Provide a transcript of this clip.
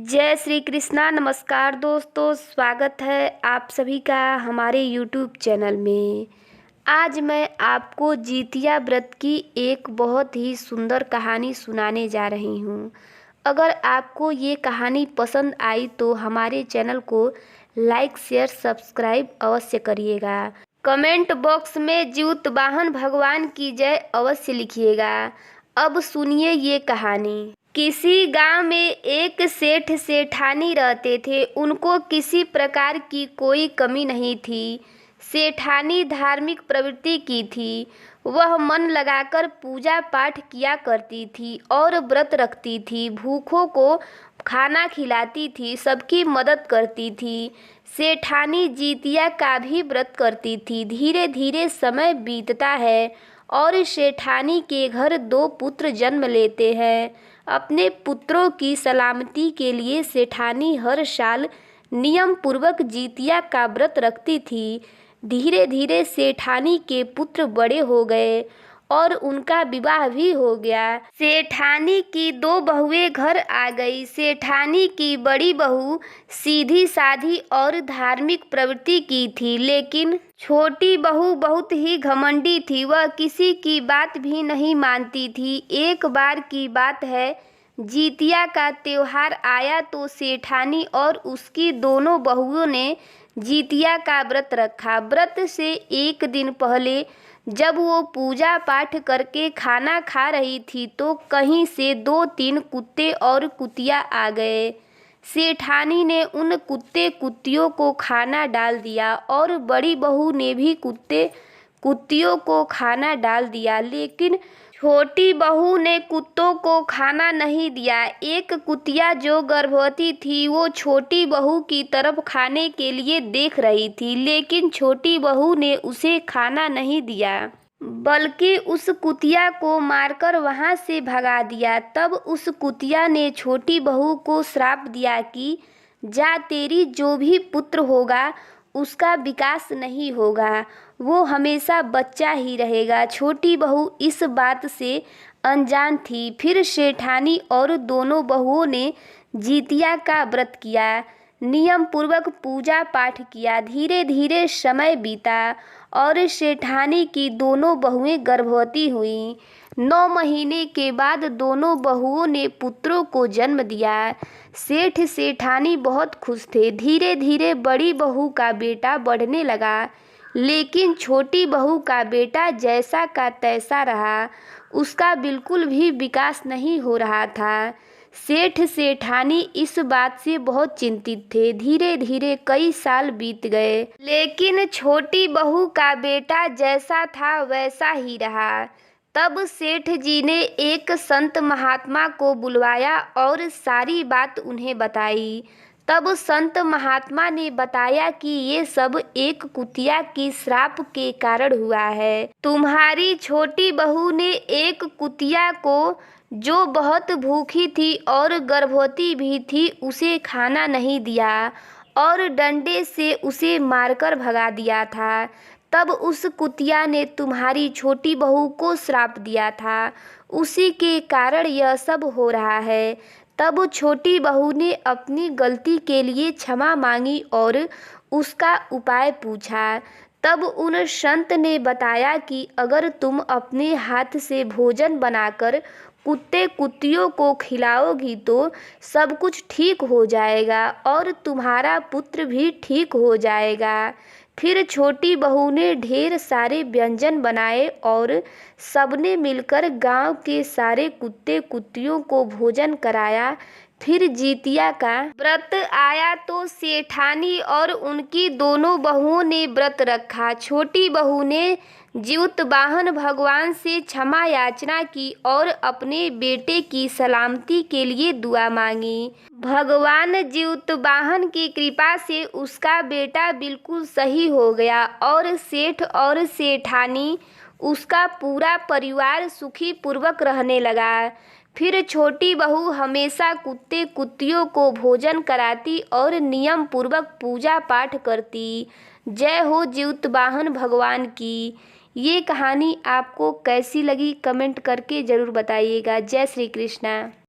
जय श्री कृष्णा। नमस्कार दोस्तों, स्वागत है आप सभी का हमारे यूट्यूब चैनल में। आज मैं आपको जितिया व्रत की एक बहुत ही सुंदर कहानी सुनाने जा रही हूँ। अगर आपको ये कहानी पसंद आई तो हमारे चैनल को लाइक शेयर सब्सक्राइब अवश्य करिएगा। कमेंट बॉक्स में ज्यूतवाहन भगवान की जय अवश्य लिखिएगा। अब सुनिए ये कहानी। किसी गांव में एक सेठ सेठानी रहते थे। उनको किसी प्रकार की कोई कमी नहीं थी। सेठानी धार्मिक प्रवृत्ति की थी। वह मन लगाकर पूजा पाठ किया करती थी और व्रत रखती थी। भूखों को खाना खिलाती थी, सबकी मदद करती थी। सेठानी जितिया का भी व्रत करती थी। धीरे धीरे समय बीतता है और सेठानी के घर 2 पुत्र जन्म लेते हैं। अपने पुत्रों की सलामती के लिए सेठानी हर साल नियम पूर्वक जितिया का व्रत रखती थी। धीरे धीरे सेठानी के पुत्र बड़े हो गए और उनका विवाह भी हो गया। सेठानी की 2 बहुएं घर आ गई। सेठानी की बड़ी बहू सीधी साधी और धार्मिक प्रवृत्ति की थी, लेकिन छोटी बहू बहुत ही घमंडी थी। वह किसी की बात भी नहीं मानती थी। एक बार की बात है, जितिया का त्योहार आया तो सेठानी और उसकी दोनों बहुओं ने जितिया का व्रत रखा। व्रत से एक दिन पहले जब वो पूजा पाठ करके खाना खा रही थी तो कहीं से 2-3 कुत्ते और कुतिया आ गए। सेठानी ने उन कुत्ते कुतियों को खाना डाल दिया और बड़ी बहू ने भी कुत्ते कुतियों को खाना डाल दिया, लेकिन छोटी बहू ने कुत्तों को खाना नहीं दिया। एक कुतिया जो गर्भवती थी वो छोटी बहू की तरफ खाने के लिए देख रही थी, लेकिन छोटी बहू ने उसे खाना नहीं दिया, बल्कि उस कुतिया को मारकर वहां से भगा दिया। तब उस कुतिया ने छोटी बहू को श्राप दिया कि जा, तेरी जो भी पुत्र होगा उसका विकास नहीं होगा, वो हमेशा बच्चा ही रहेगा। छोटी बहू इस बात से अनजान थी। फिर सेठानी और दोनों बहुओं ने जितिया का व्रत किया, नियम पूर्वक पूजा पाठ किया। धीरे धीरे समय बीता और सेठानी की दोनों बहुएं गर्भवती हुईं। 9 महीने के बाद दोनों बहुओं ने पुत्रों को जन्म दिया। सेठ सेठानी बहुत खुश थे। धीरे धीरे बड़ी बहू का बेटा बढ़ने लगा, लेकिन छोटी बहू का बेटा जैसा का तैसा रहा। उसका बिल्कुल भी विकास नहीं हो रहा था। सेठ सेठानी इस बात से बहुत चिंतित थे। धीरे धीरे कई साल बीत गए, लेकिन छोटी बहू का बेटा जैसा था वैसा ही रहा। तब सेठ जी ने एक संत महात्मा को बुलवाया और सारी बात उन्हें बताई। तब संत महात्मा ने बताया कि ये सब एक कुतिया की श्राप के कारण हुआ है। तुम्हारी छोटी बहू ने एक कुतिया को, जो बहुत भूखी थी और गर्भवती भी थी, उसे खाना नहीं दिया और डंडे से उसे मारकर भगा दिया था। तब उस कुतिया ने तुम्हारी छोटी बहू को श्राप दिया था। उसी के कारण यह सब हो रहा है। तब छोटी बहू ने अपनी गलती के लिए क्षमा मांगी और उसका उपाय पूछा। तब उन संत ने बताया कि अगर तुम अपने हाथ से भोजन बनाकर कुत्ते कुत्तियों को खिलाओगी तो सब कुछ ठीक हो जाएगा और तुम्हारा पुत्र भी ठीक हो जाएगा। फिर छोटी बहू ने ढेर सारे व्यंजन बनाए और सबने मिलकर गांव के सारे कुत्ते कुत्तियों को भोजन कराया। फिर जितिया का व्रत आया तो सेठानी और उनकी दोनों बहुओं ने व्रत रखा। छोटी बहू ने ज्यूतवाहन भगवान से क्षमा याचना की और अपने बेटे की सलामती के लिए दुआ मांगी। भगवान ज्यूतवाहन की कृपा से उसका बेटा बिल्कुल सही हो गया और सेठ और सेठानी, उसका पूरा परिवार सुखी पूर्वक रहने लगा। फिर छोटी बहू हमेशा कुत्ते कुत्तियों को भोजन कराती और नियम पूर्वक पूजा पाठ करती। जय हो ज्यूतवाहन भगवान की। ये कहानी आपको कैसी लगी कमेंट करके ज़रूर बताइएगा। जय श्री कृष्णा।